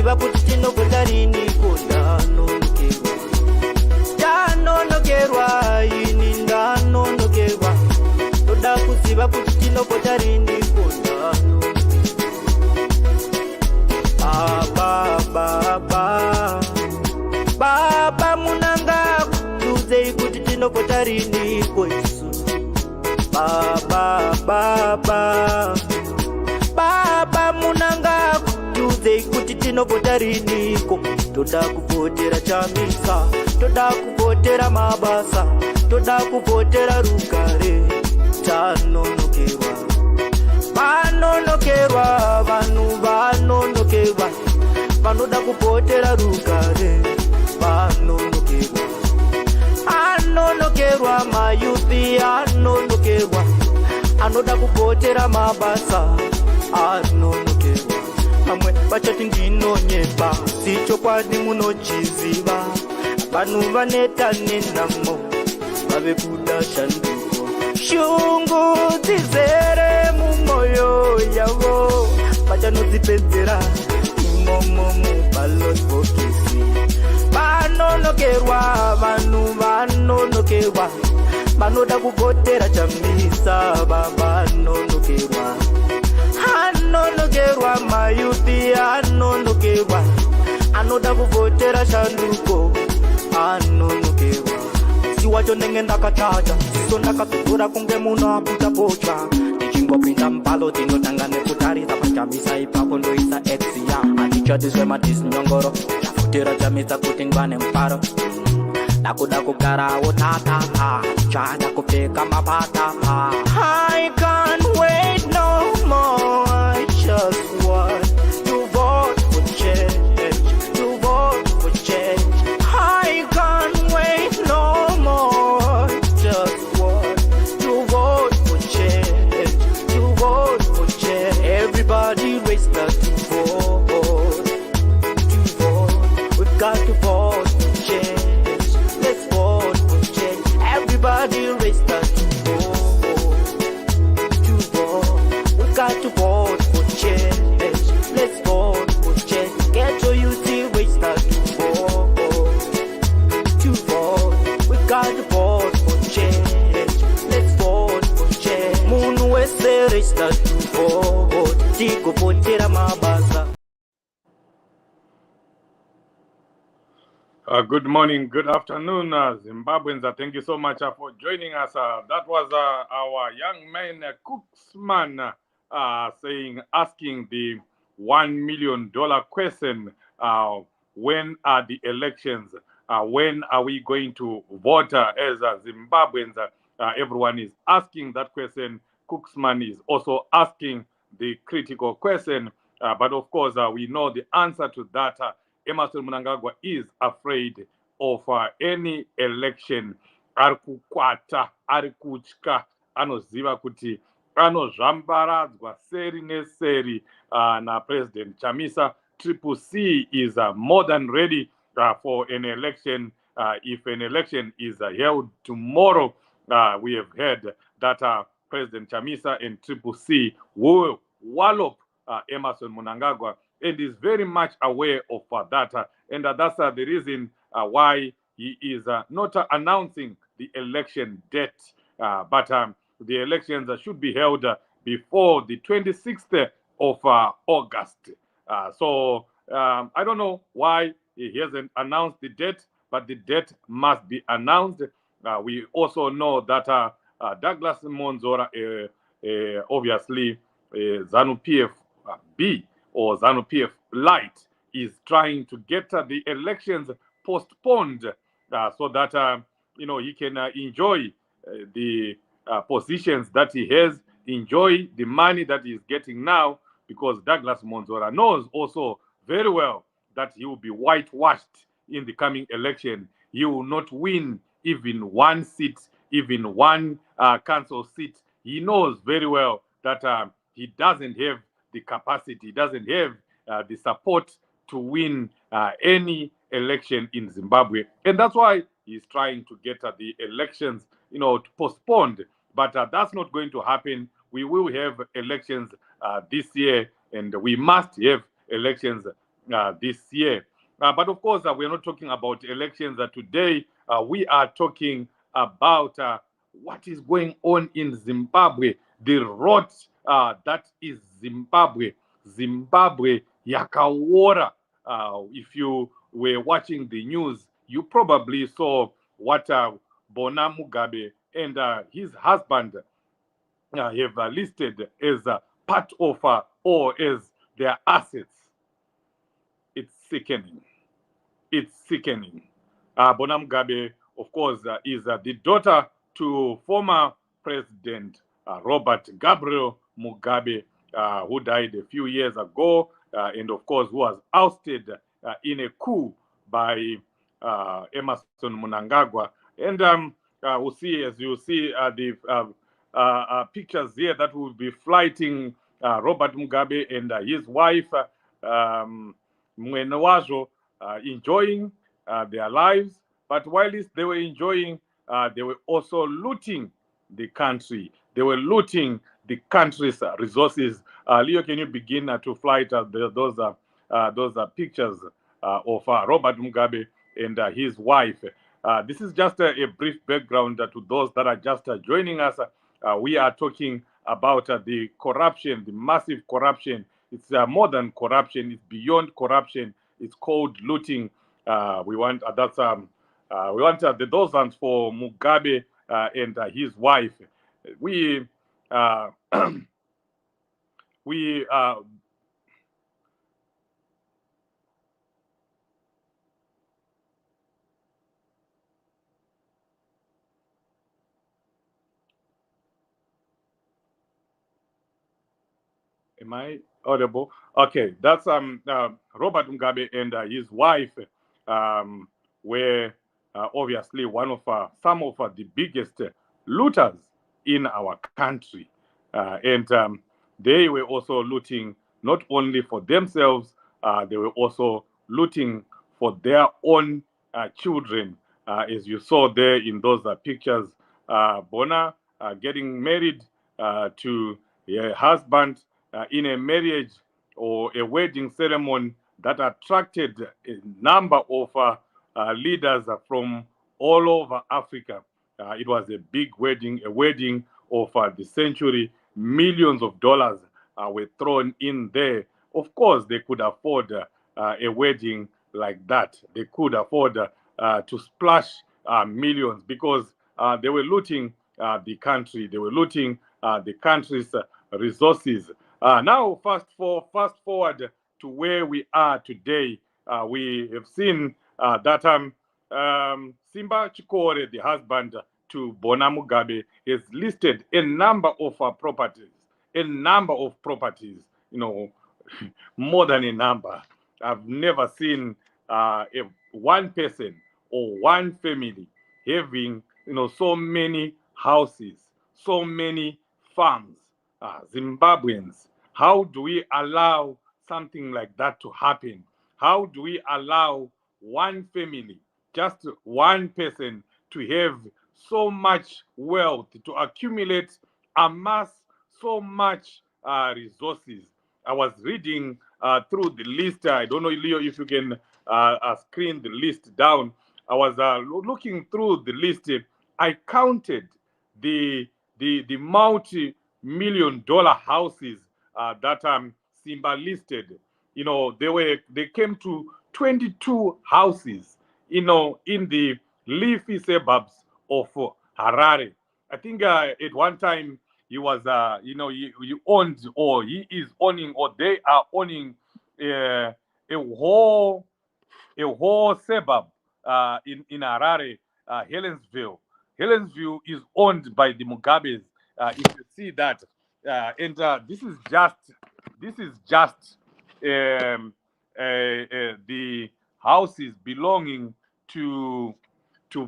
kuziva kuti tinopota riniko ndanonokerwa. Ndanonokerwa ini ndanonokerwa. Toda kuziva kuti tinopota riniko ndanonokerwa. Baba Mnangagwa tuze kuti tinopota riniko isu. Baba Mnangagwa tuze kuti tinopota riniko. Toda kupotera Chamisa, toda kupotera mabasa, toda kupotera rugare. Tanonokerwa, vanonokerwa, vanhu vanonokerwa, vanoda kupotera rugare. Vanonokerwa, anonokerwa mayuthi, anonokerwa, anoda kupotera mabasa. Anonokerwa, amwe vachati ndinonyepa, sichokwadi munochiziva. Vanhu vaneta nenhamo, vave kuda shanduko. Shungu dzizere mumwoyo yavo, vachanodzipedzera imomo muballot bokisi. Vanonokerwa, vanhu vanonokerwa, vanoda kupotera Chamisa. Vanonokerwa, anonokerwa mayuthi, anonokerwa, anoda kupotera shanduko. Anonokerwa, siwacho ndenge ndakachacha, siso ndakatokura kunge muno aputa pocha. Ndichingopinda mbalo tinotanga nekutarisa paChamisa, ipapo ndoisa exia. Andichodiswe madisinyongoro, chafutira Chamisa kuti ngwane mparo. Nakuda kugarawo tatata, chada kupfeka mapatapa. I can't wait no more, I just want to vote for change, to vote for change. I can't wait no more, just want to vote for change, to vote for change. Everybody raise the to vote, to vote. We've got to vote for change, let's vote for change. Everybody raise the to vote, we've got to vote for change, let's vote for change. Get your youth raise the to vote, we've got to vote for change, let's vote for change. Munhu wese raise the to vote, tikupotera mabasa. Good morning, good afternoon, Zimbabweans. Thank you so much for joining us. That was our young man, Cooksman, asking the $1 million question, when are the elections? When are we going to vote as Zimbabweans? Everyone is asking that question. Cooksman is also asking the critical question. But of course, we know the answer to that. Emmerson Mnangagwa is afraid of any election. Arikukwata, arikutya, anoziva kuti anozvambaradzwa seri neseri na President Chamisa. CCC is more than ready for an election. If an election is held tomorrow, we have heard that President Chamisa and CCC will wallop Emmerson Mnangagwa, and is very much aware of that. And that's the reason why he is not announcing the election date. But the elections should be held before the 26th of August. So I don't know why he hasn't announced the date, but the date must be announced. We also know that Douglas Monzora, obviously ZANU-PF B or ZANU-PF Light, is trying to get the elections postponed so that he can enjoy the positions that he has, enjoy the money that he is getting now, because Douglas Monzora knows also very well that he will be whitewashed in the coming election. He will not win even one seat, even one council seat. He knows very well that he doesn't have the capacity, he doesn't have the support to win any election in Zimbabwe. And that's why he's trying to get the elections, postponed. But that's not going to happen. We will have elections this year, and we must have elections this year. But of course, we're not talking about elections today. We are talking about what is going on in Zimbabwe, the rot that is Zimbabwe. Zimbabwe yakaora. If you were watching the news, you probably saw what Bona Mugabe and his husband have listed as part of or as their assets. It's sickening. It's sickening. Bona Mugabe, of course, is the daughter to former President Robert Gabriel Mugabe, who died a few years ago, and of course, who was ousted in a coup by Emerson Mnangagwa. And we'll see, as you see, the pictures here that will be flighting Robert Mugabe and his wife, Mnangagwa, enjoying their lives. But while they were enjoying, they were also looting the country. They were looting the country's resources. Leo, can you begin to flight those pictures of Robert Mugabe and his wife? This is just a brief background to those that are just joining us. We are talking about the corruption, the massive corruption. It's more than corruption. It's beyond corruption. It's called looting. We want those ones for Mugabe and his wife. We Am I audible? Okay, that's Robert Mugabe and his wife were obviously one of some of the biggest looters in our country, and they were also looting not only for themselves, they were also looting for their own children, as you saw there in those pictures. Bona getting married to her husband in a marriage or a wedding ceremony that attracted a number of leaders from all over Africa. It was a big wedding, a wedding of the century. Millions of dollars were thrown in there. Of course, they could afford a wedding like that. They could afford to splash millions because they were looting the country. They were looting the country's resources. Now, fast forward to where we are today. We have seen that Simba Chikore, the husband to Bona Mugabe, has listed a number of properties. You know, more than a number. I've never seen one person or one family having, so many houses, so many farms. Zimbabweans, how do we allow something like that to happen? How do we allow one family, just one person, to have so much wealth, to accumulate, amass so much resources? I was reading through the list. I don't know, Leo, if you can screen the list down. I was looking through the list. I counted the multi-million-dollar houses that Simba listed. They came to 22 houses, in the leafy suburbs of Harare. I think at one time he was, he owned, or he is owning, or they are owning a whole suburb in Harare, Helensville. Helensville is owned by the Mugabes. If you see that, and this is just the houses belonging to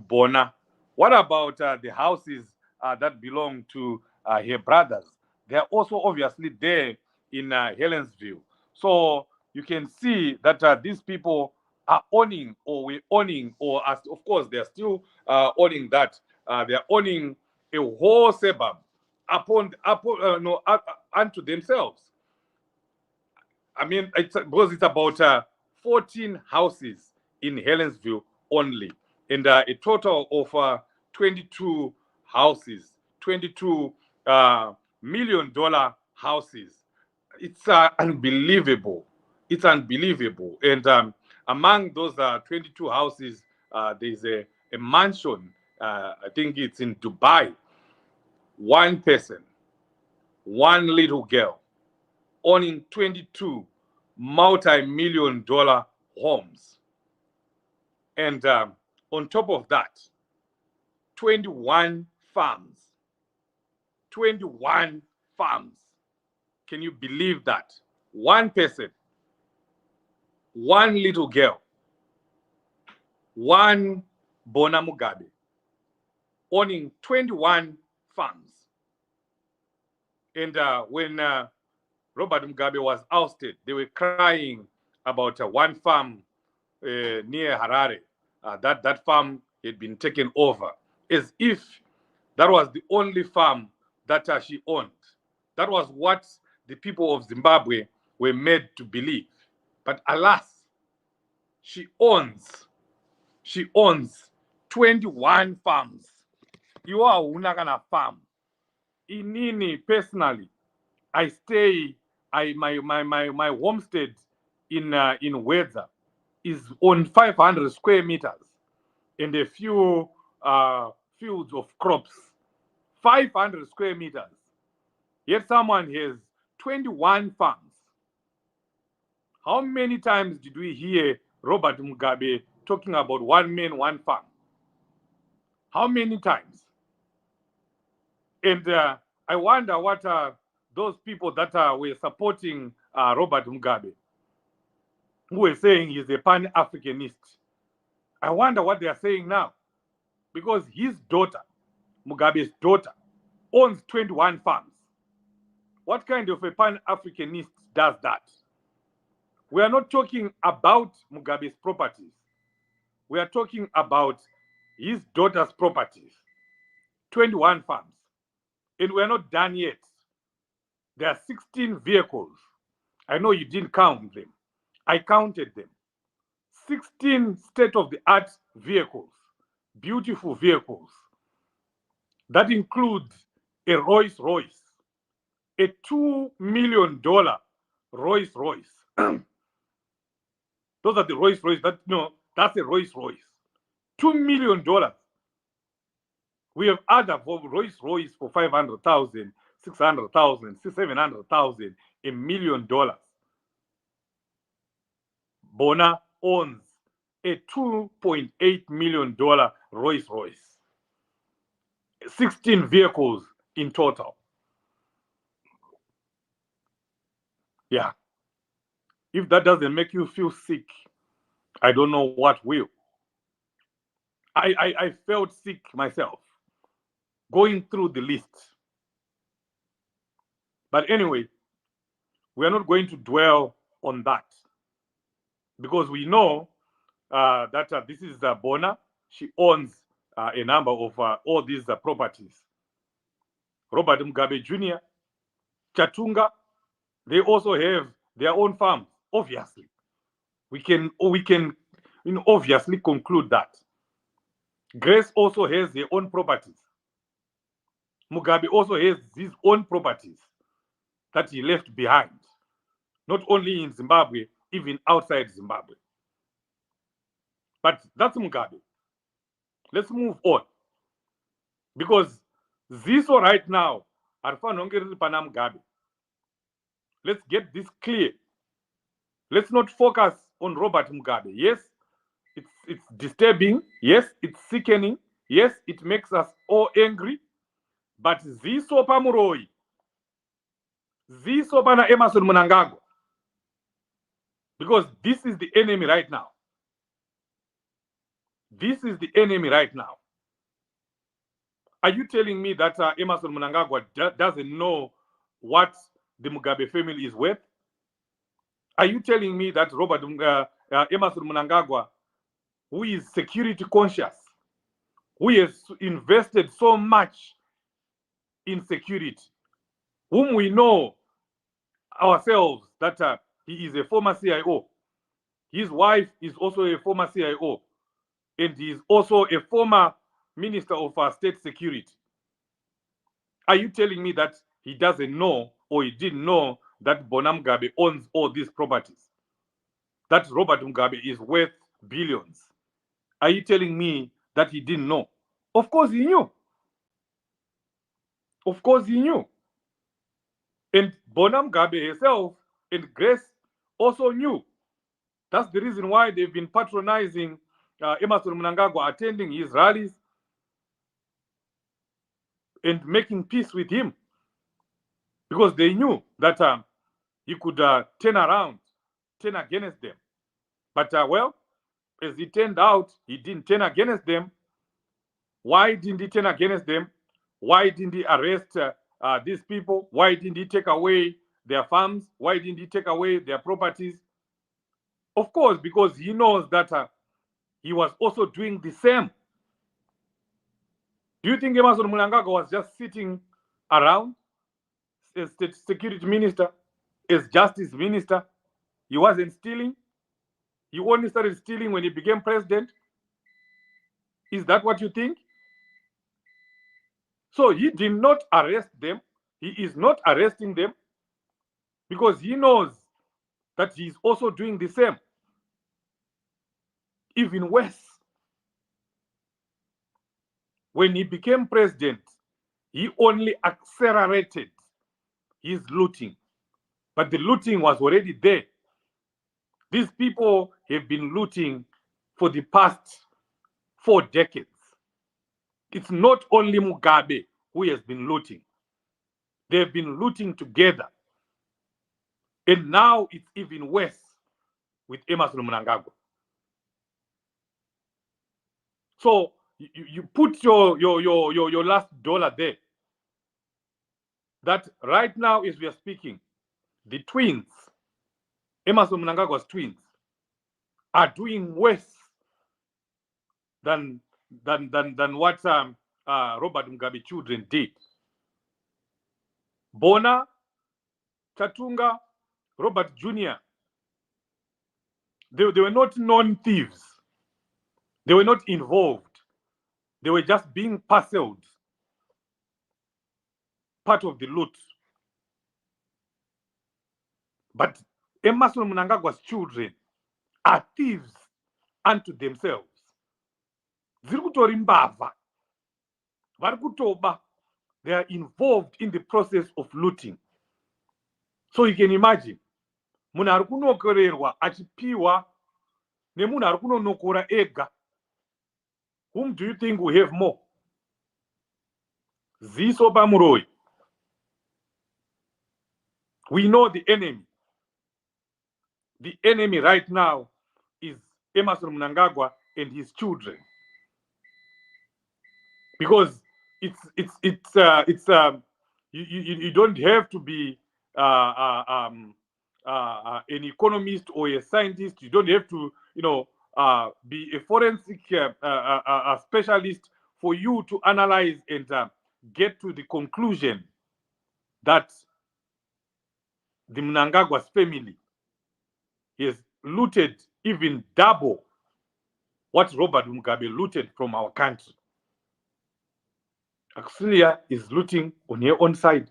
Bona. What about the houses that belong to her brothers? They are also obviously there in Helensville. So you can see that these people are owning, or we're owning, or of course they are still owning that. They are owning a whole suburb unto themselves. I mean, because it's about 14 houses in Helensville only, and a total of 22 houses, $22 million houses. It's unbelievable. It's unbelievable. And among those 22 houses, there's a mansion. I think it's in Dubai. One person, one little girl, owning 22 multi-million dollar homes. And on top of that, 21 farms. 21 farms. Can you believe that? One person, one little girl, one Bona Mugabe, owning 21 farms. And when Robert Mugabe was ousted, they were crying about one farm near Harare. That farm had been taken over, as if that was the only farm that she owned. That was what the people of Zimbabwe were made to believe. But alas, she owns 21 farms. You are unagana farm. Inini, personally, I stay. My homestead in Wedza is on 500 square meters and a few fields of crops. 500 square meters. Yet someone has 21 farms. How many times did we hear Robert Mugabe talking about one man, one farm? How many times? And I wonder what those people that were supporting Robert Mugabe, who were saying he's a Pan-Africanist, I wonder what they are saying now. Because his daughter, Mugabe's daughter, owns 21 farms. What kind of a Pan-Africanist does that? We are not talking about Mugabe's properties. We are talking about his daughter's properties. 21 farms. And we are not done yet. There are 16 vehicles. I know you didn't count them. I counted them. 16 state-of-the-art vehicles, beautiful vehicles. That includes a Rolls-Royce, a $2 million Rolls-Royce. Those are the Rolls-Royce. That's a Rolls-Royce. $2 million. We have other Rolls-Royce for 500,000, 600,000, 700,000, $1 million. Bona owns a $2.8 million Rolls-Royce. 16 vehicles in total. Yeah. If that doesn't make you feel sick, I don't know what will. I felt sick myself going through the list. But anyway, we are not going to dwell on that because we know that this is Bona. She owns a number of all these properties. Robert Mugabe Jr., Chatunga, they also have their own farms. Obviously, we can obviously conclude that. Grace also has her own properties. Mugabe also has his own properties that he left behind, not only in Zimbabwe, even outside Zimbabwe. But that's Mugabe. Let's move on. Because this right now, Mugabe. Let's get this clear. Let's not focus on Robert Mugabe. Yes, it's disturbing. Yes, it's sickening. Yes, it makes us all angry. But Ziso Pamuroi, Ziso Bana Emerson Mnangagwa, because this is the enemy right now. This is the enemy right now. Are you telling me that Emerson Mnangagwa doesn't know what the Mugabe family is worth? Are you telling me that Emerson Mnangagwa, who is security conscious, who has invested so much in security, whom we know ourselves that he is a former CIO, His wife is also a former CIO, and he is also a former Minister of State Security. Are you telling me that he doesn't know, or he didn't know, that Bona Mugabe owns all these properties? That Robert Mugabe is worth billions? Are you telling me that he didn't know? Of course he knew. Of course he knew. And Bona Mugabe herself and Grace also knew. That's the reason why they've been patronizing Emerson Mnangagwa, attending his rallies and making peace with him, because they knew that he could turn around, turn against them. But well, as it turned out, he didn't turn against them. Why didn't he turn against them? Why didn't he arrest these people? Why didn't he take away their farms? Why didn't he take away their properties? Of course, because he knows that he was also doing the same. Do you think Emerson Mnangagwa was just sitting around as state security minister, as justice minister? He wasn't stealing. He only started stealing when he became president. Is that what you think? So he did not arrest them. He is not arresting them because he knows that he is also doing the same. Even worse. When he became president, he only accelerated his looting. But the looting was already there. These people have been looting for the past 4 decades. It's not only Mugabe who has been looting. They've been looting together. And now it's even worse with Emerson Mnangagwa. So you put your last dollar there. That right now, as we are speaking, the twins, Emerson Mnangagwa's twins, are doing worse than what Robert Mugabe children did. Bona, Chatunga, Robert Jr., they were not non-thieves. They were not involved. They were just being parceled, part of the loot. But Emerson Mnangagwa's children are thieves unto themselves. Zirikutori mbavha. Varikutoba. They are involved in the process of looting. So you can imagine, munhu ari kunokorerwa achipiwa nemunhu ari kunonokora ega. Whom do you think will have more? Ziso pamuroi. We know the enemy. The enemy right now is Emerson Mnangagwa and his children, because you don't have to be an economist or a scientist. You don't have to be a forensic specialist for you to analyze and get to the conclusion that the Mnangagwa's family has looted even double what Robert Mugabe looted from our country. Auxilia is looting on her own side.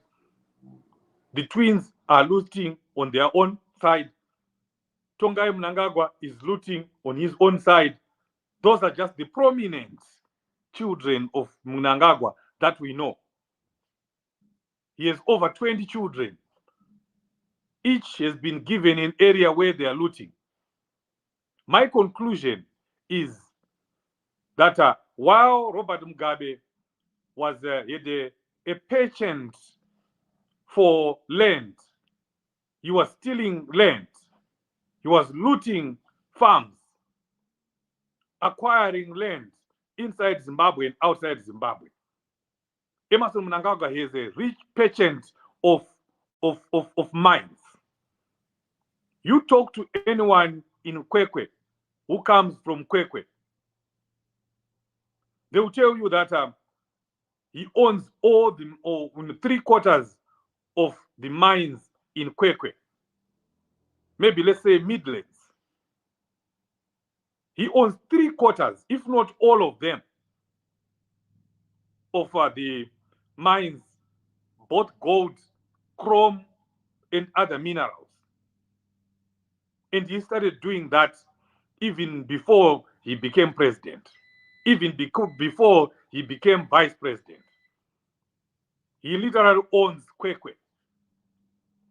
The twins are looting on their own side. Tongai Mnangagwa is looting on his own side. Those are just the prominent children of Mnangagwa that we know. He has over 20 children. Each has been given an area where they are looting. My conclusion is that while Robert Mugabe was a patient for land, he was stealing land, he was looting farms, acquiring land inside Zimbabwe and outside Zimbabwe. Emerson Mnangagwa is a rich patient of mines. You talk to anyone in Kwekwe who comes from Kwekwe, they will tell you that he owns all the 3/4 of the mines in Kwekwe. Maybe let's say Midlands. He owns 3/4, if not all of them, of the mines, both gold, chrome, and other minerals. And he started doing that even before he became president, even before he became vice president. He literally owns Kwekwe.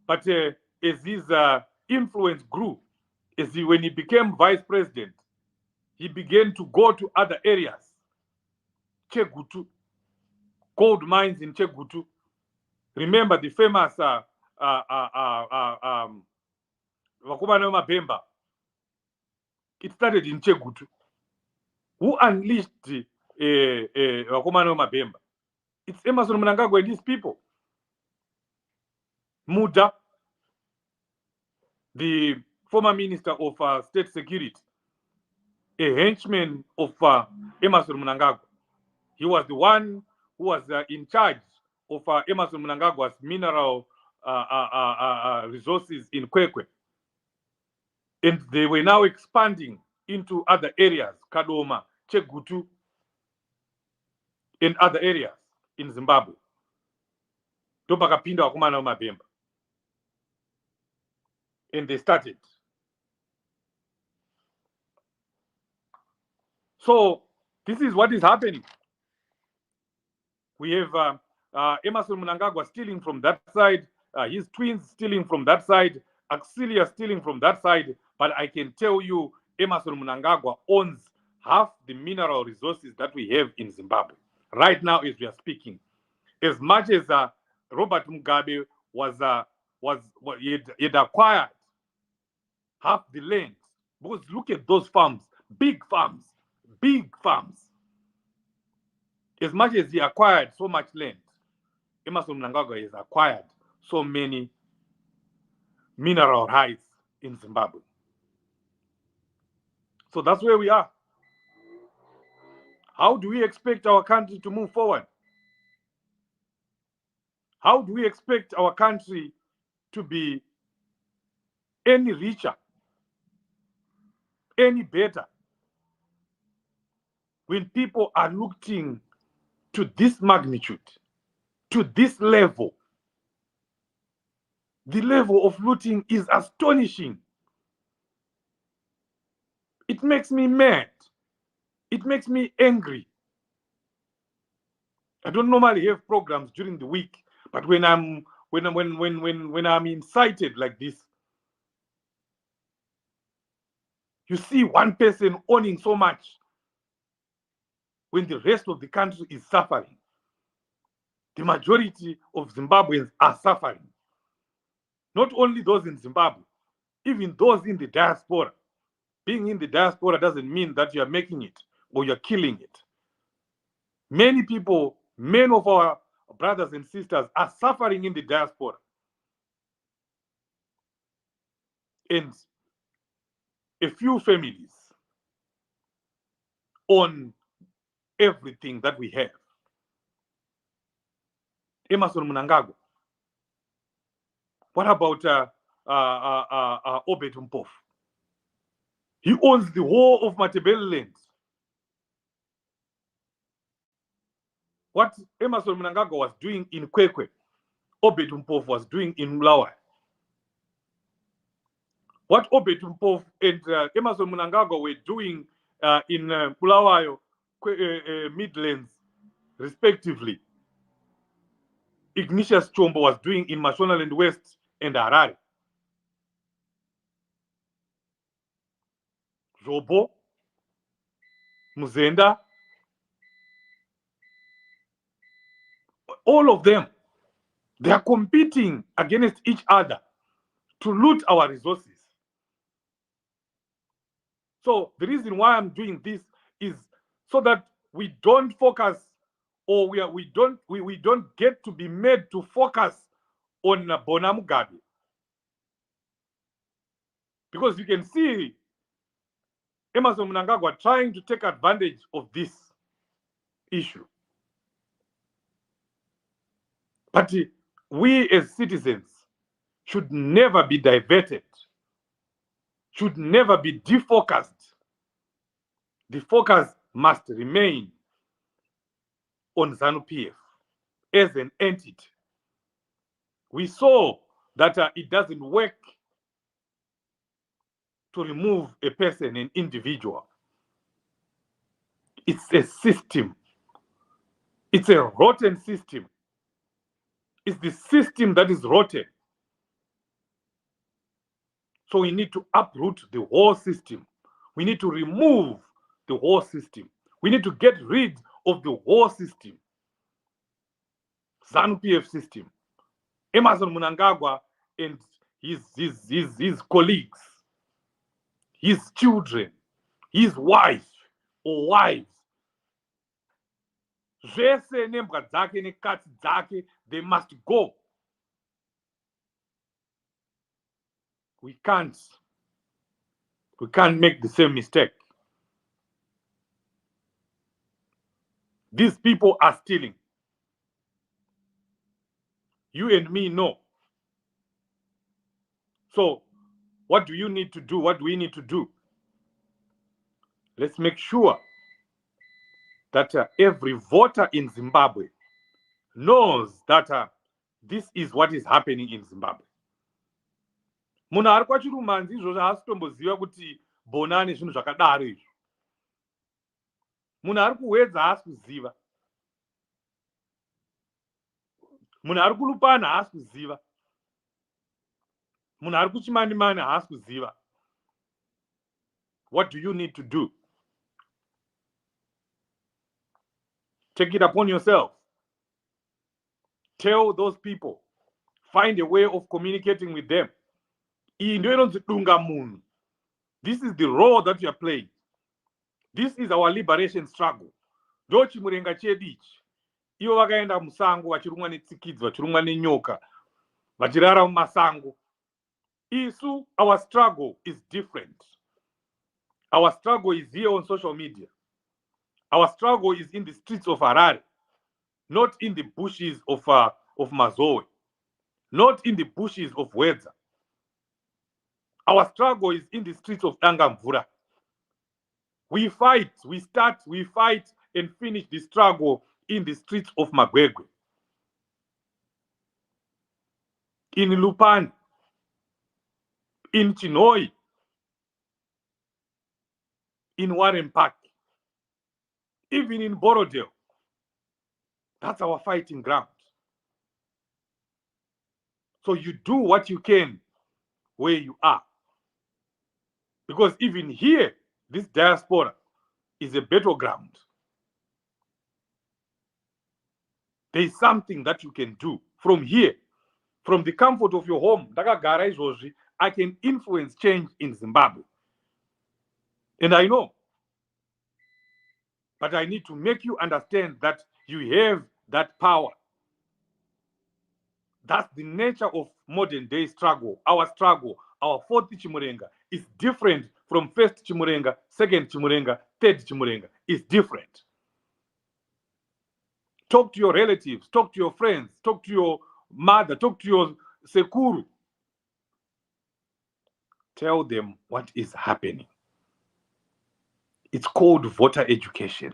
But as his influence grew, when he became vice president, he began to go to other areas. Chegutu, gold mines in Chegutu. Remember the famous Vakubana Mabemba. It started in Chegutu. Who unleashed Vakubana Mabemba? It's Emmerson Mnangagwa and his people. Muda, the former minister of state security, a henchman of Emmerson Mnangagwa. He was the one who was in charge of Emmerson Mnangagwa's mineral resources in Kwekwe. And they were now expanding into other areas, Kadoma, Chegutu, and other areas in Zimbabwe. Topakapinda Wakumana Mabemba. And they started. So this is what is happening. We have Emmerson Mnangagwa stealing from that side, his twins stealing from that side, Auxilia stealing from that side. But I can tell you, Emmerson Mnangagwa owns half the mineral resources that we have in Zimbabwe right now as we are speaking. As much as Robert Mugabe had acquired half the land, because look at those farms, big farms, big farms. As much as he acquired so much land, Emmerson Mnangagwa has acquired so many mineral rights in Zimbabwe. So that's where we are. How do we expect our country to move forward? How do we expect our country to be any richer, any better, when people are looking to this magnitude, to this level? The level of looting is astonishing. It makes me mad. It makes me angry. I don't normally have programs during the week, but when I'm incited like this, you see one person owning so much when the rest of the country is suffering. The majority of Zimbabweans are suffering. Not only those in Zimbabwe, even those in the diaspora. Being in the diaspora doesn't mean that you are making it or you're killing it. Many people, many of our brothers and sisters are suffering in the diaspora. And a few families own everything that we have. Emmerson Mnangagwa. What about Obed Mpofu? He owns the whole of Matabeleland. What Emmerson Mnangagwa was doing in Kwekwe, Obed Mpofu was doing in Mulawa. What Obed Mpofu and Emmerson Mnangagwa were doing in Bulawayo, Midlands, respectively, Ignatius Chombo was doing in Mashonaland West and Harare. Jobo, Muzenda, all of them, they are competing against each other to loot our resources. So the reason why I'm doing this is so that we don't focus, or we don't get to be made to focus on Bona Mugabe. Because you can see Emmerson Mnangagwa trying to take advantage of this issue. But we as citizens should never be diverted, should never be defocused The focus must remain on ZANU-PF as an entity. We saw that it doesn't work to remove a person, an individual. It's a system. It's a rotten system. It's the system that is rotten. So we need to uproot the whole system. We need to remove the whole system. We need to get rid of the whole system. ZANU-PF system. Emmerson Mnangagwa and his colleagues, his children, his wife or wives, zvese nembwa dzake nekatsi dzake, they must go. We can't make the same mistake. These people are stealing. You and me know. So what do you need to do? What do we need to do? Let's make sure that every voter in Zimbabwe knows that this is what is happening in Zimbabwe. Munhu ari kwachirumanzi izvozvo haasi kutomboziva kuti Bona nezvinhu zvakadaro izvo. Munhu ari kuwedza haasi kuziva. Munhu ari kulupana haasi kuziva. Munhu ari kuchimani-mani haasi kuziva. What do you need to do? Take it upon yourself. Tell those people. Find a way of communicating with them. This is the role that you are playing. This is our liberation struggle. Ndochimurenga chedu ichi. Ivo vakaenda musango vachirumwa netsikidzi, vachirumwa nenyoka, vachirara mumasango. Isu, our struggle is different. Our struggle is here on social media. Our struggle is in the streets of Harare, not in the bushes of Mazoe, not in the bushes of Wedza. Our struggle is in the streets of Tangamvura. We fight, we fight and finish the struggle in the streets of Magwegwe, in Lupani, in Chinoi, in Warren Park, even in Borodale. That's our fighting ground. So you do what you can where you are. Because even here, this diaspora is a battleground. There is something that you can do from here, from the comfort of your home. I can influence change in Zimbabwe. And I know. But I need to make you understand that you have that power. That's the nature of modern day struggle. Our fourth Chimurenga is different from first Chimurenga, second Chimurenga, third Chimurenga. It's different. Talk to your relatives, talk to your friends, talk to your mother, talk to your sekuru. Tell them what is happening. It's called voter education.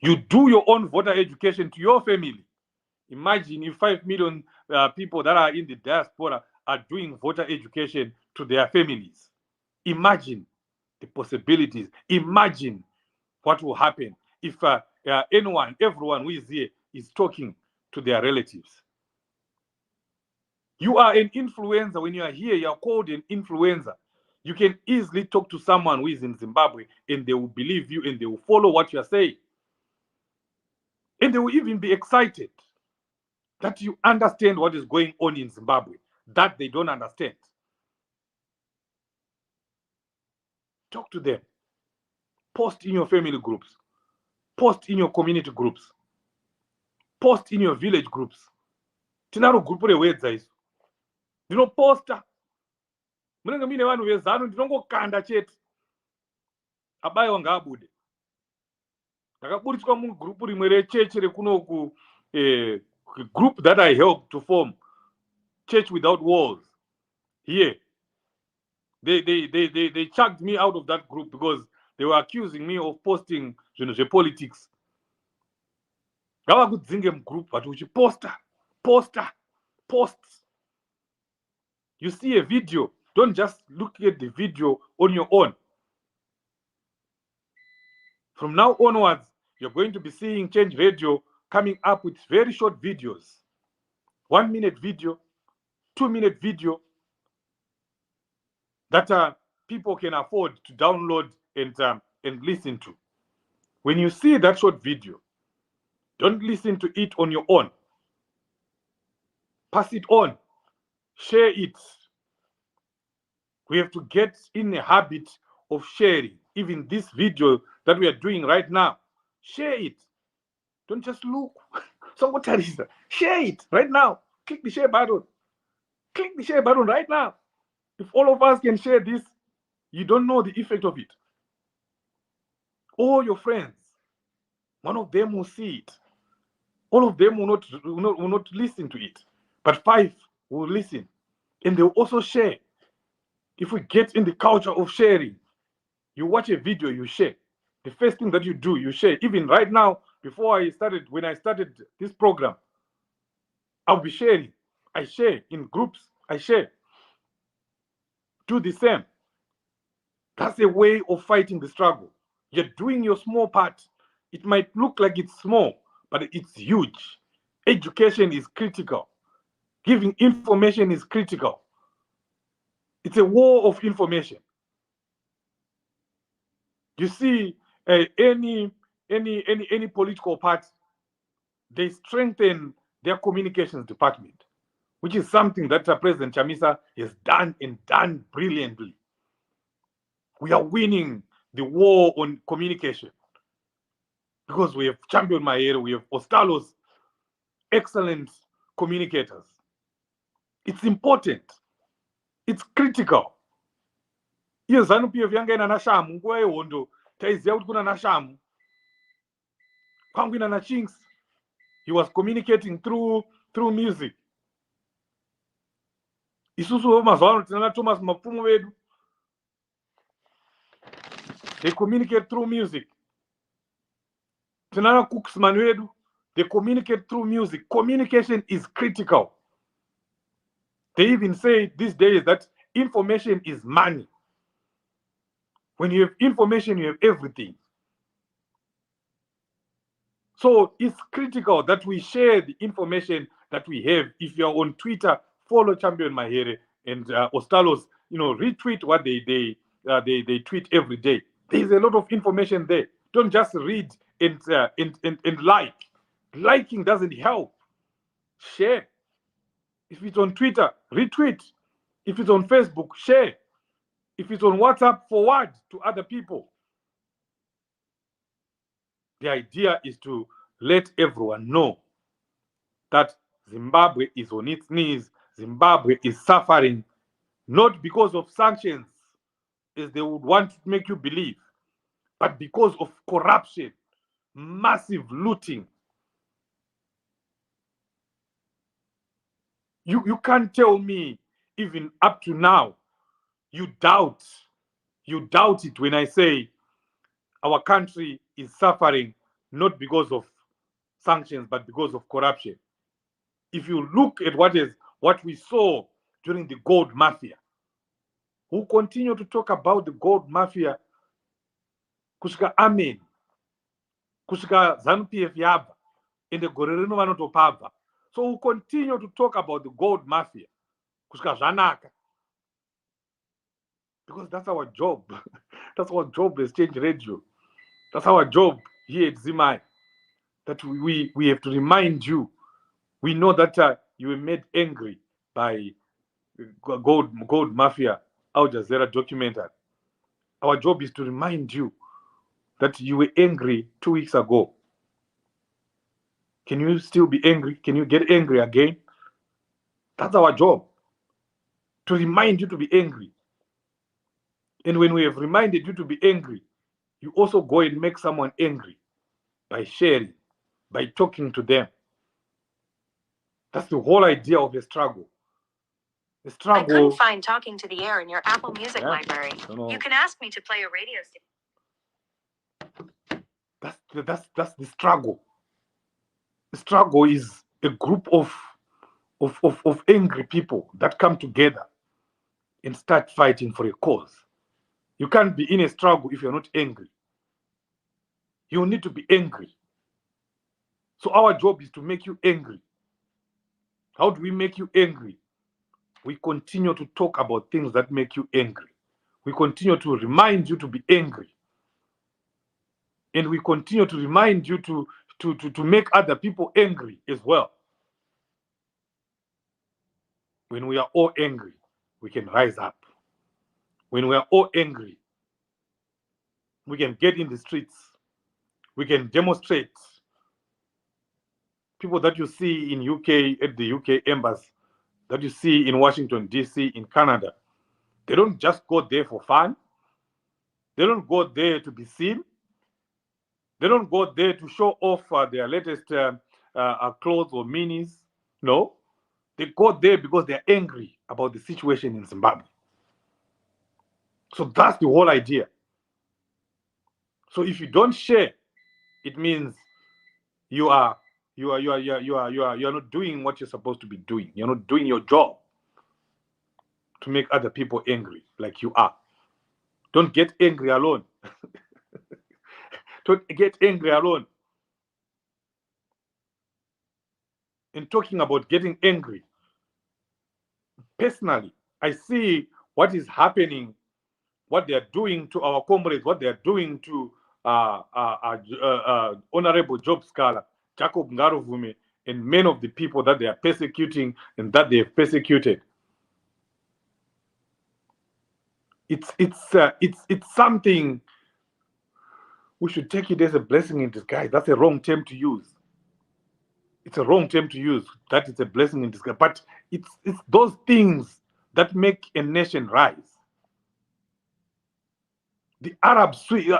You do your own voter education to your family. Imagine if 5 million people that are in the diaspora are doing voter education to their families. Imagine the possibilities. Imagine what will happen if everyone who is here is talking to their relatives. You are an influencer. When you are here, you are called an influencer. You can easily talk to someone who is in Zimbabwe and they will believe you and they will follow what you are saying. And they will even be excited that you understand what is going on in Zimbabwe, that they don't understand. Talk to them. Post in your family groups. Post in your community groups. Post in your village groups. Tinaro grupu rewedza isu. Ndinoposta. Munenge mine vanhu vezano ndinongokanda chete. Abayiwa ngaabude. Ndakaburitswa mugrupu rimwe rechechi rekunoku group that I helped to form, Church Without Walls. Here. They chucked me out of that group because they were accusing me of posting politics. Group, but posts. You see a video, don't just look at the video on your own. From now onwards, you're going to be seeing Change Radio coming up with very short videos. 1 minute video, 2 minute video that people can afford to download and listen to. When you see that short video, don't listen to it on your own. Pass it on. Share it. We have to get in the habit of sharing. Even this video that we are doing right now, share it. Don't just look. So what is that? Share it right now. Click the share button. Click the share button right now. If all of us can share this, you don't know the effect of it. All your friends, one of them will see it. All of them will not listen to it. But 5 will listen. And they'll also share. If we get in the culture of sharing, you watch a video, you share. The first thing that you do, you share. Even right now, when I started this program, I'll be sharing. I share in groups. I share. Do the same. That's a way of fighting the struggle. You're doing your small part. It might look like it's small, but it's huge. Education is critical. Giving information is critical. It's a war of information. You see, any political party, they strengthen their communications department, which is something that President Chamisa has done and done brilliantly. We are winning the war on communication because we have Champion Mahere, we have Ostalos, excellent communicators. It's important. It's critical. Iyo ZANU-PF yanga ina nashamu nguwa yehondo taiziya kuti kuna nashamu kwangu ina na Chinks. He was communicating through music. Isusu mazuva tinana Thomas Mapfumo vedu. They communicate through music. Tinana Cooksman vedu. They communicate through music. Communication is critical. They even say these days that information is money. When you have information, you have everything. So it's critical that we share the information that we have. If you're on Twitter, follow Champion Mahere and Ostalos, retweet what they tweet every day. There's a lot of information there. Don't just read and like. Liking doesn't help. Share. If it's on Twitter, retweet. If it's on Facebook, share. If it's on WhatsApp, forward to other people. The idea is to let everyone know that Zimbabwe is on its knees. Zimbabwe is suffering, not because of sanctions, as they would want to make you believe, but because of corruption, massive looting. You can't tell me, even up to now, you doubt it when I say our country is suffering not because of sanctions, but because of corruption. If you look at what we saw during the gold mafia, who continue to talk about the gold mafia, kusvika amen, kusvika ZANU-PF yabva, ende gore rino vanotopabva. So we continue to talk about the gold mafia, kusvika zvanaka. Because that's our job. That's our job as Change Radio. That's our job here at Zimai. That we have to remind you. We know that you were made angry by gold mafia Al Jazeera documentary. Our job is to remind you that you were angry 2 weeks ago. Can you still be angry? Can you get angry again? That's our job. To remind you to be angry. And when we have reminded you to be angry, you also go and make someone angry by sharing, by talking to them. That's the whole idea of a struggle. The struggle. I couldn't find Talking to the Air in your Apple Music library. You can ask me to play a radio station. That's the struggle. The struggle is a group of angry people that come together and start fighting for a cause. You can't be in a struggle if you're not angry. You need to be angry. So our job is to make you angry. How do we make you angry? We continue to talk about things that make you angry. We continue to remind you to be angry. And we continue to remind you to make other people angry as well. When we are all angry, we can rise up. When we are all angry, we can get in the streets. We can demonstrate. People that you see in UK, at the UK embassy, that you see in Washington, D.C., in Canada, they don't just go there for fun. They don't go there to be seen. They don't go there to show off their latest clothes or minis. No. They go there because they're angry about the situation in Zimbabwe. So that's the whole idea. So if you don't share, it means you are not doing what you're supposed to be doing. You're not doing your job to make other people angry like you are. Don't get angry alone. Don't get angry alone. In talking about getting angry, personally, I see what is happening, what they are doing to our comrades, what they are doing to Honorable Job Scala, Jacob Ngaruvume, and many of the people that they are persecuting and that they have persecuted. It's something we should take it as a blessing in disguise. That's a wrong term to use. It's a wrong term to use. That is a blessing in disguise. But it's those things that make a nation rise. The Arab Spring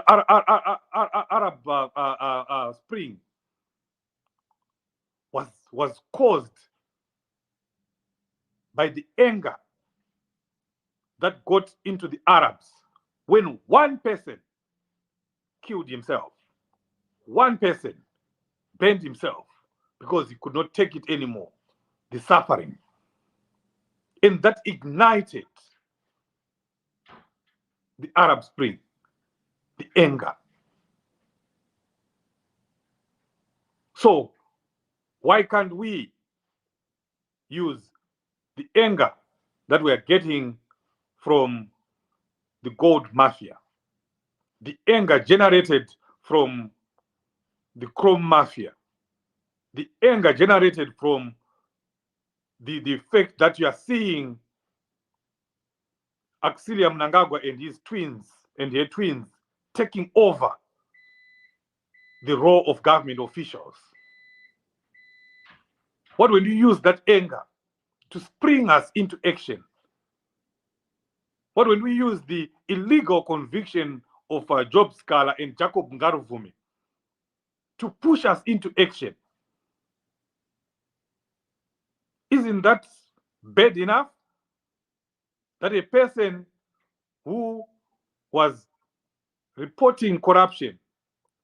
was caused by the anger that got into the Arabs when one person killed himself. One person burned himself because he could not take it anymore, the suffering. And that ignited the Arab Spring, the anger. So why can't we use the anger that we are getting from the gold mafia, the anger generated from the chrome mafia, the anger generated from the fact that you are seeing Auxilia Mnangagwa and his twins and her twins taking over the role of government officials? What when you use that anger to spring us into action? What when we use the illegal conviction of Job Scala and Jacob Ngaruvume to push us into action? Isn't that bad enough? That a person who was reporting corruption,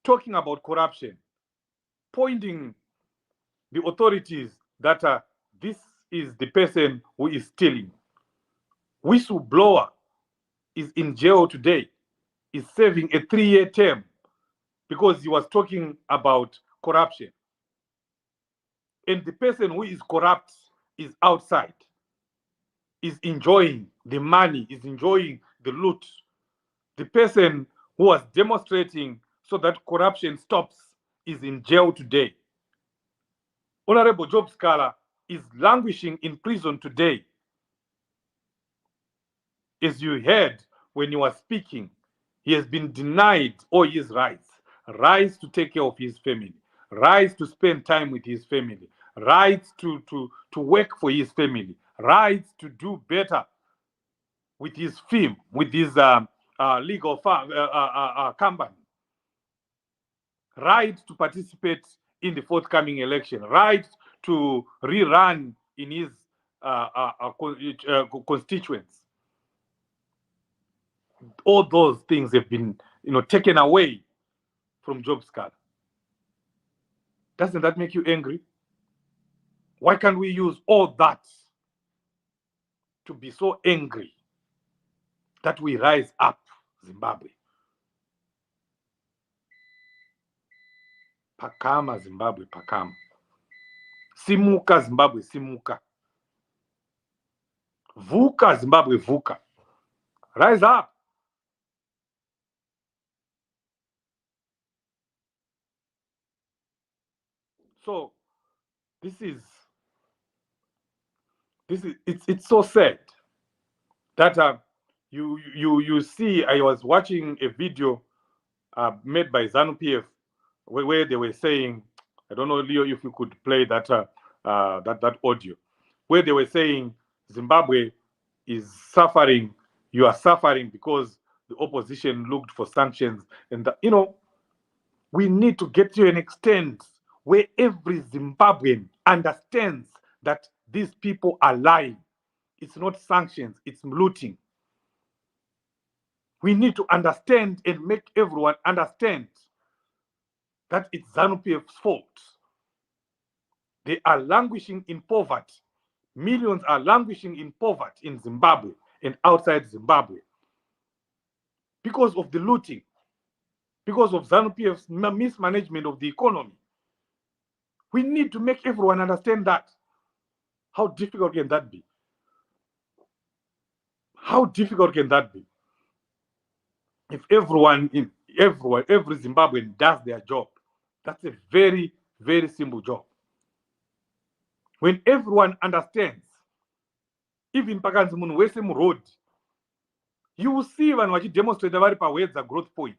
talking about corruption, pointing the authorities that this is the person who is stealing. Whistleblower is in jail today, is serving a 3-year term because he was talking about corruption. And the person who is corrupt is outside, is enjoying the money, is enjoying the loot. The person who was demonstrating so that corruption stops is in jail today. Honorable Job Scala is languishing in prison today. As you heard when he was speaking, he has been denied all his rights. Rights to take care of his family, rights to spend time with his family, rights to work for his family, rights to do better with his firm, with his legal company, right to participate in the forthcoming election, right to rerun in his constituents. All those things have been, taken away from Job Scholar. Doesn't that make you angry? Why can't we use all that to be so angry that we rise up, Zimbabwe? Pakama, Zimbabwe, pakama. Simuka, Zimbabwe, simuka. Vuka, Zimbabwe, vuka. Rise up. So it's so sad that you see. I was watching a video made by ZANU-PF where they were saying, I don't know, Leo, if you could play that that audio, where they were saying Zimbabwe is suffering. You are suffering because the opposition looked for sanctions, and we need to get to an extent where every Zimbabwean understands that these people are lying. It's not sanctions, it's looting. We need to understand and make everyone understand that it's ZANU-PF's fault. They are languishing in poverty. Millions are languishing in poverty in Zimbabwe and outside Zimbabwe because of the looting, because of ZANU-PF's mismanagement of the economy. We need to make everyone understand that. How difficult can that be? How difficult can that be? If every Zimbabwean does their job, that's a very, very simple job. When everyone understands, even pakanzi munhu wese muroad, you will see vanhu vachidemonstrate vari pawedza growth point.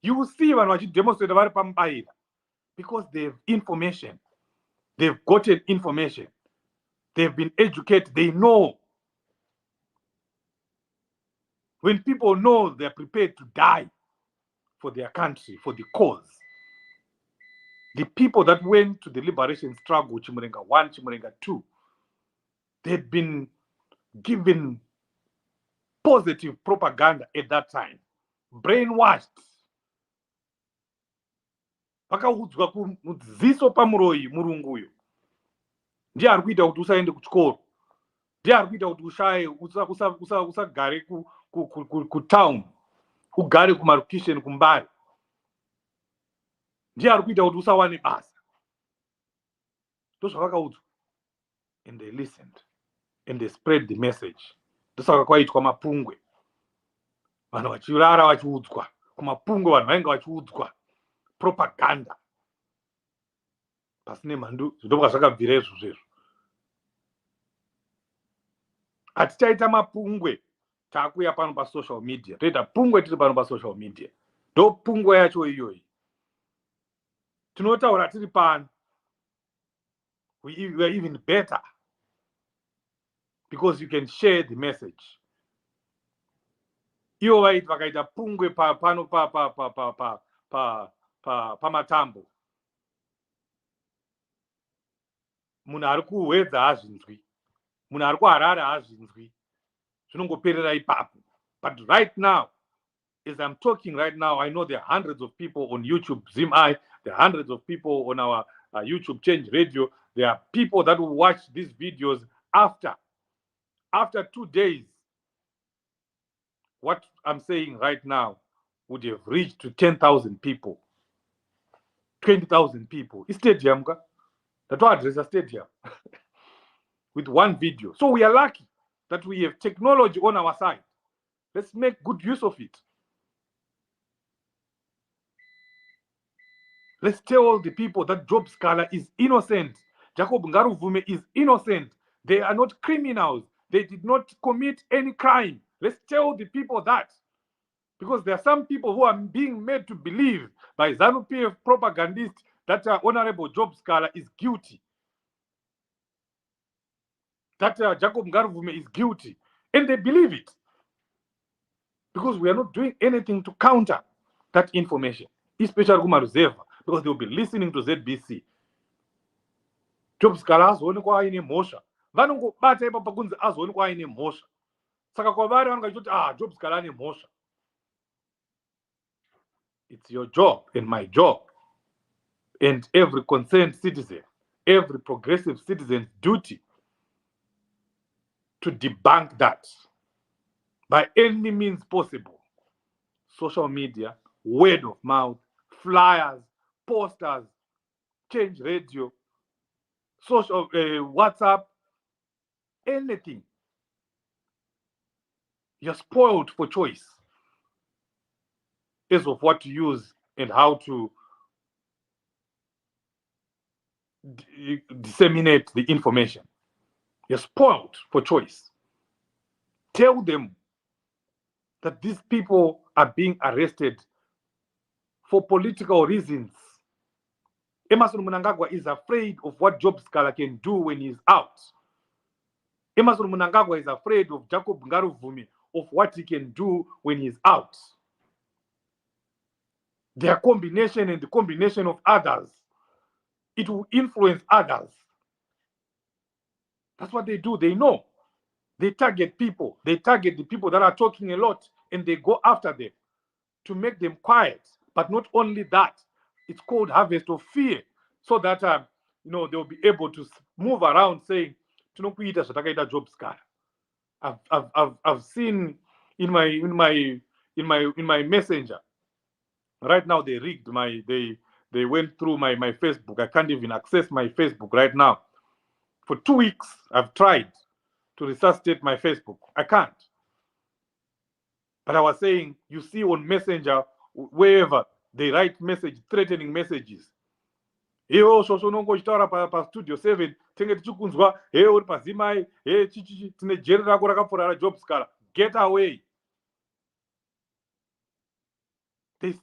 You will see vanhu vachidemonstrate vari pamubaira because they have information. They've gotten information. They've been educated. They know. When people know, they're prepared to die for their country, for the cause. The people that went to the liberation struggle, Chimurenga 1, Chimurenga 2, they'd been given positive propaganda at that time, brainwashed. Vakaudzwa kudziso pamuroi murungu uyu ndiye ari kuita kuti usaende kuchikoro, ndiye ari kuita kuti ushaye usagare kutown, ugare kumarokisheni kumbari, ndiye ari kuita kuti usawane basa. Ndozvavakaudzwa, and they listened and they spread the message. Ndosaka kwaitwa mapungwe, vanhu vachirara vachiudzwa kumapungwe, vanhu vainge vachiudzwa propaganda pasine mhandu. Zvidobva zvakabvira izvo zvezvo. Hatichaita mapungwe taakuya pano pasocial media, toita pungwe tiri pano pasocial media. Ndo pungwe yacho iyoyi. Tinotaura tiri pano. We are even better because you can share the message. Ivo vaiti vakaita pungwe pano pamatambo, munhu ari kuhwedza hazvinzwi, munhu ari kuharara hazvinzwi, zvinongoperera ipapo. But right now, as I'm talking right now, I know there are hundreds of people on YouTube, ZimI, there are hundreds of people on our YouTube Change Radio. There are people that will watch these videos after 2 days. What I'm saying right now would have reached to 10,000 people, 20,000 people. It's stadium. That's why I address a stadium with one video. So we are lucky that we have technology on our side. Let's make good use of it. Let's tell the people that Job Scholar is innocent. Jacob Ngaruvume is innocent. They are not criminals. They did not commit any crime. Let's tell the people that. Because there are some people who are being made to believe by ZANU-PF propagandists that Honorable Job Scholar is guilty. That Jacob Ngaruvume is guilty. And they believe it. Because we are not doing anything to counter that information. Especially Kumaruzeva. Because they will be listening to ZBC. Job Scholar azoonekwa aine mhosva. Vanongobata ipapo kunzi azoonekwa aine mhosva. Saka kwavari vanenge vachiti Job Scholar ane mhosva. It's your job and my job, and every concerned citizen, every progressive citizen's duty to debunk that by any means possible. Social media, word of mouth, flyers, posters, change radio, social WhatsApp, anything. You're spoiled for choice as of what to use and how to disseminate the information. You're spoiled for choice. Tell them that these people are being arrested for political reasons. Emerson Mnangagwa is afraid of what Job Scala can do when he's out. Emerson Mnangagwa is afraid of Jacob Ngaruvumi, of what he can do when he's out. Their combination and the combination of others, it will influence others. That's what they do. They know. They target people. They target the people that are talking a lot, and they go after them to make them quiet. But not only that, it's called harvest of fear, so that they'll be able to move around saying, Job Scala. I've seen in my messenger. Right now they rigged they went through my Facebook. I can't even access my Facebook right now. For 2 weeks I've tried to resuscitate my Facebook. I can't. But I was saying, you see on Messenger, wherever they write threatening messages. Studio 7 Job Scala. Get away.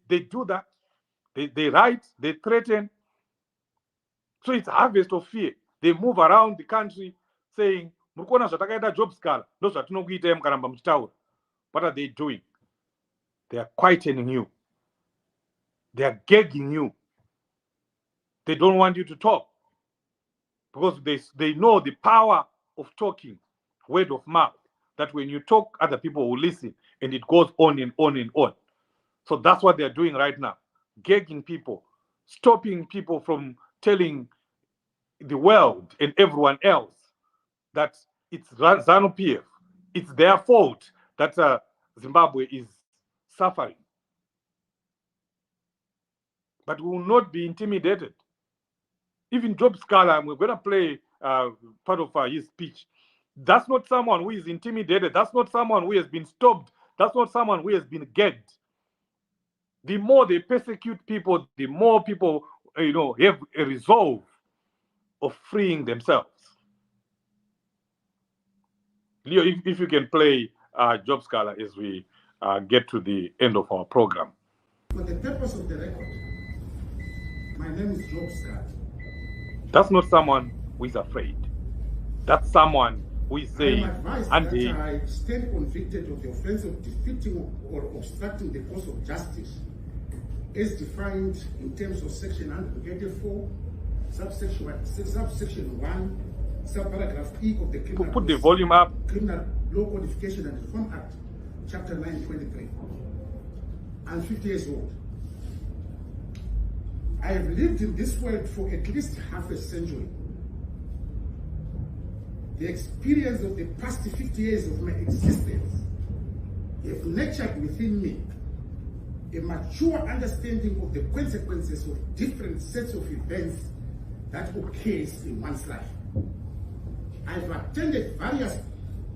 They do that. They write, they threaten. So it's a harvest of fear. They move around the country saying, Job Scala. What are they doing? They are quietening you. They are gagging you. They don't want you to talk, because they know the power of talking, word of mouth, that when you talk, other people will listen, and it goes on and on and on. So that's what they're doing right now, gagging people, stopping people from telling the world and everyone else that it's ZANU-PF, it's their fault that Zimbabwe is suffering. But we will not be intimidated. Even Job Scala, and we're going to play part of his speech. That's not someone who is intimidated. That's not someone who has been stopped. That's not someone who has been gagged. The more they persecute people, the more people, have a resolve of freeing themselves. Leo, if you can play Job Scala as we get to the end of our program. For the purpose of the record, my name is Job Scala. That's not someone who is afraid. That's someone who is saying, I stand convicted of the offense of defeating or obstructing the course of justice, as defined in terms of Section 184, subsection 1, subparagraph E of the Criminal Put the volume up. Criminal Law Codification and Reform Act, Chapter 923. I'm 50 years old. I have lived in this world for at least half a century. The experience of the past 50 years of my existence have nurtured within me a mature understanding of the consequences of different sets of events that occurs in one's life. I've attended various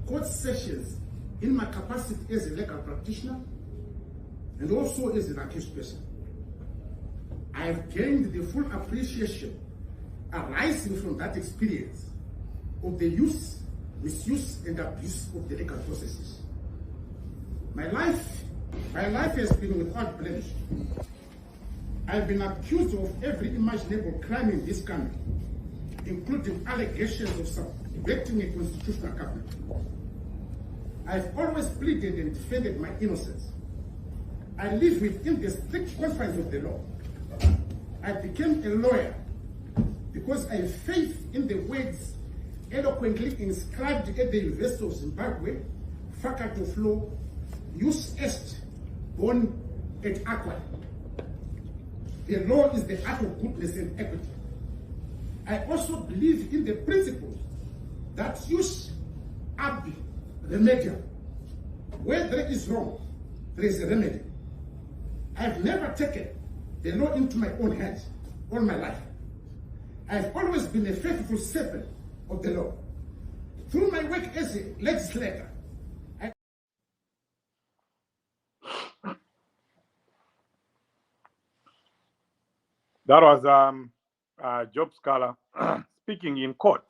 court sessions in my capacity as a legal practitioner and also as an accused person. I have gained the full appreciation arising from that experience of the use, misuse, and abuse of the legal processes. My life has been without blemish. I've been accused of every imaginable crime in this country, including allegations of subverting a constitutional government. I've always pleaded and defended my innocence. I live within the strict confines of the law. I became a lawyer because I have faith in the words eloquently inscribed at the University of Zimbabwe, Faculty of Law, Jus Est, Bon et Aqua. The law is the art of goodness and equity. I also believe in the principle that use abi remedial. Where there is wrong, there is a remedy. I've never taken the law into my own hands all my life. I've always been a faithful servant of the law. Through my work as a legislator, That was Job Scholar speaking in court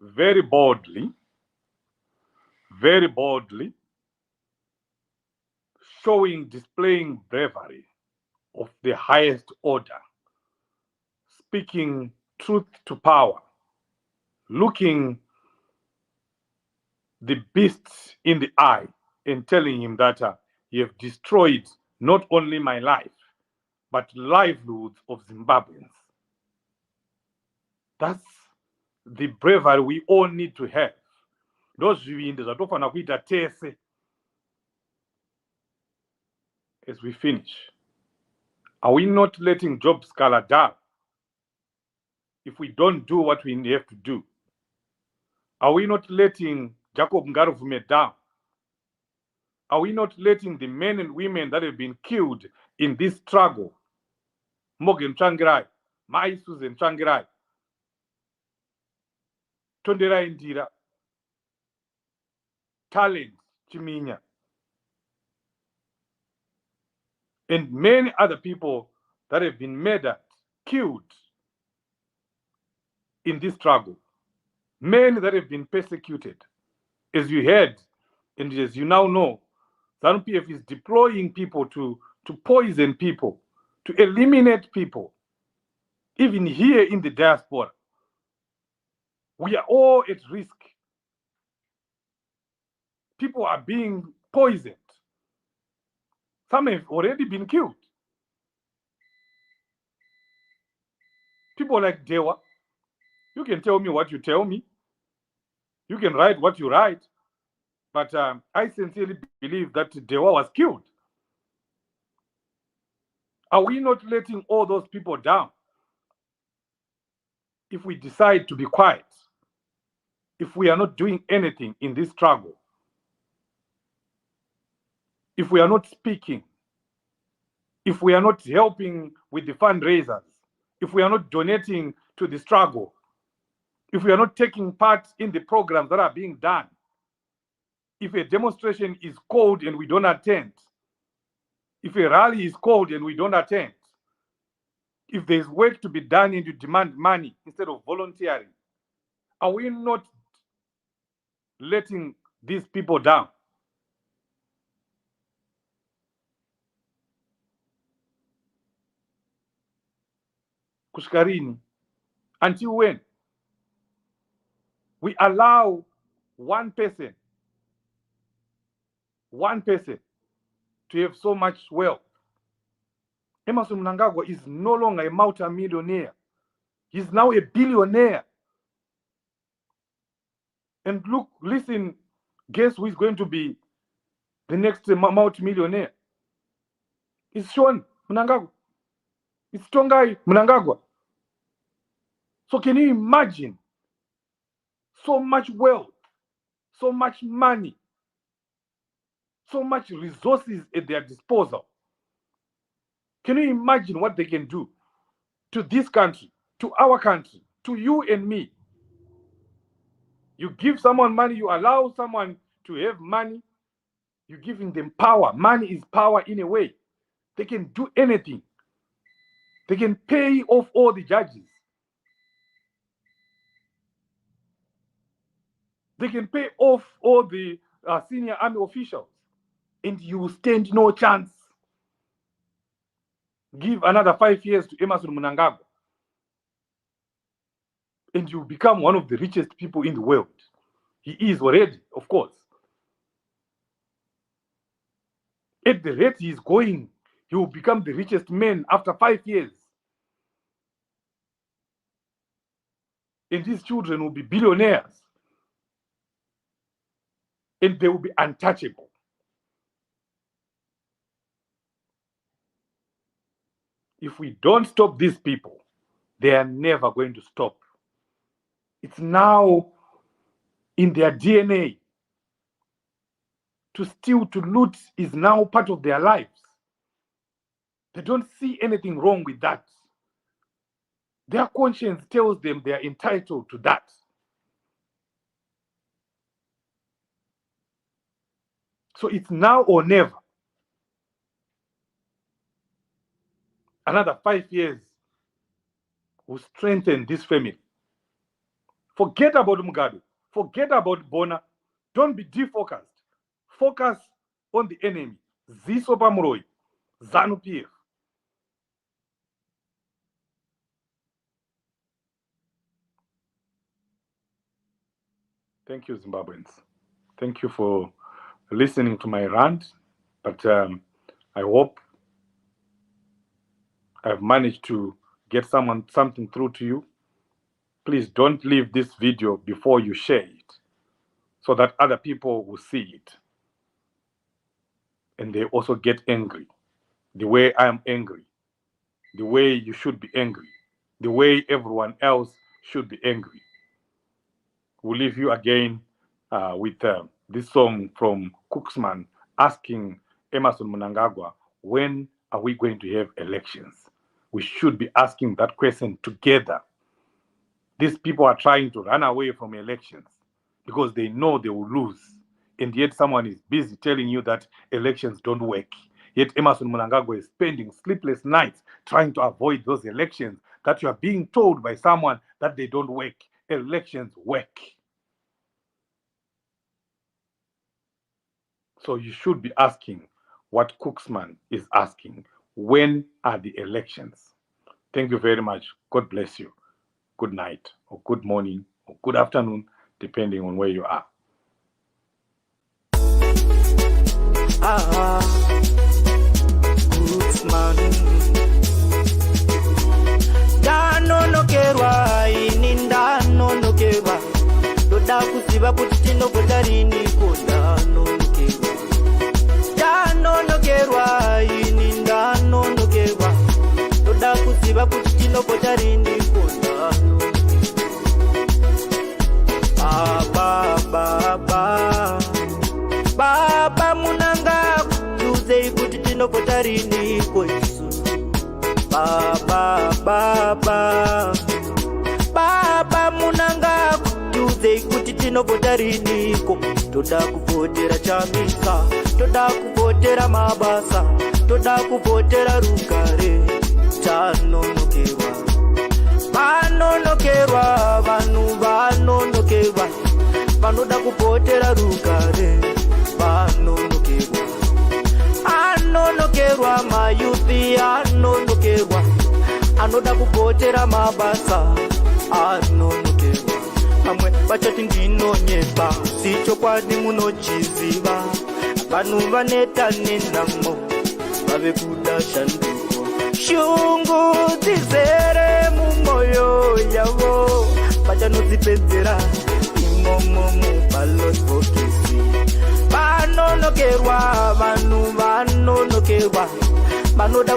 very boldly, displaying bravery of the highest order, speaking truth to power, looking the beasts in the eye and telling him that you have destroyed not only my life, but livelihoods of Zimbabweans. That's the bravery we all need to have. Ndozvivindi zvatofana kuita tese as we finish. Are we not letting Job Scholar down if we don't do what we have to do? Are we not letting Jacob Ngaruvume down? Are we not letting the men and women that have been killed in this struggle, Morgan Tsvangirai, Mai Susan Tsvangirai, Tonderai Ndira, Talent Chiminya, and many other people that have been murdered, killed in this struggle, many that have been persecuted? As you heard, and as you now know, ZANU-PF is deploying people to poison people, to eliminate people, even here in the diaspora. We are all at risk. People are being poisoned. Some have already been killed. People like Dewa, you can tell me what you tell me. You can write what you write. But I sincerely believe that Dewa was killed. Are we not letting all those people down if we decide to be quiet? If we are not doing anything in this struggle? If we are not speaking? If we are not helping with the fundraisers? If we are not donating to the struggle? If we are not taking part in the programs that are being done? If a demonstration is called and we don't attend? If a rally is called and we don't attend? If there's work to be done and you demand money instead of volunteering, are we not letting these people down? Kushkarini, until when? We allow one person to have so much wealth. Emmerson Mnangagwa is no longer a multi-millionaire. He's now a billionaire. And look, listen, guess who is going to be the next multi-millionaire? It's Sean Mnangagwa. It's Tongai Mnangagwa. So can you imagine so much wealth, so much money, so much resources at their disposal? Can you imagine what they can do to this country, to our country, to you and me? You give someone money, you allow someone to have money, you're giving them power. Money is power in a way. They can do anything. They can pay off all the judges. They can pay off all the senior army officials, and you stand no chance. Give another 5 years to Emmerson Mnangagwa, and you become one of the richest people in the world. He is already, of course. At the rate he is going, he will become the richest man after 5 years. And his children will be billionaires. And they will be untouchable. If we don't stop these people, they are never going to stop. It's now in their DNA. To steal, to loot is now part of their lives. They don't see anything wrong with that. Their conscience tells them they are entitled to that. So it's now or never. Another 5 years will strengthen this family. Forget about Mugabe. Forget about Bona. Don't be defocused. Focus on the enemy. Zisopa Muroi, ZANU-PF. Thank you, Zimbabweans. Thank you for listening to my rant. But I hope I've managed to get something through to you. Please don't leave this video before you share it, so that other people will see it. And they also get angry. The way I am angry. The way you should be angry. The way everyone else should be angry. We'll leave you again with this song from Cooksman asking Emmerson Mnangagwa, when are we going to have elections? We should be asking that question together. These people are trying to run away from elections because they know they will lose. And yet someone is busy telling you that elections don't work. Yet Emmerson Mnangagwa is spending sleepless nights trying to avoid those elections that you are being told by someone that they don't work. Elections work. So you should be asking what Cooksman is asking. When are the elections? Thank you very much. God bless you. Good night, or good morning, or good afternoon, depending on where you are. Cooksman. Ndanonokerwa ini ndanonokerwa ndoda kuziva kuti tinogota rini ko ndanonokerwa ini ndanonokerwa ndoda kuziva kuti tinogota rini ko Baba Mnangagwa tuzei kuti tinogota rini ko Baba Mnangagwa tuzei kuti tinogota rini ko toda kuvhotera Chamisa, toda kuvhotera mabasa, toda kuvhotera rugare. Tanonokerwa, vanonokerwa, vanhu vanonokerwa, vanoda kuvhotera rugare. Vanonokerwa, anonokerwa, mayuthi anonokerwa, anoda kuvhotera mabasa, anonokerwa. Vamwe vachati ndinonyepa, si chokwadi munochiziva. Vanhu vaneta nenhamo, vave kuda shanduko. Shungu dzizere mumwoyo yavo, vachanodzipedzera imomo muballot bokisi. Vanonokerwa, vanhu vanonokerwa, vanoda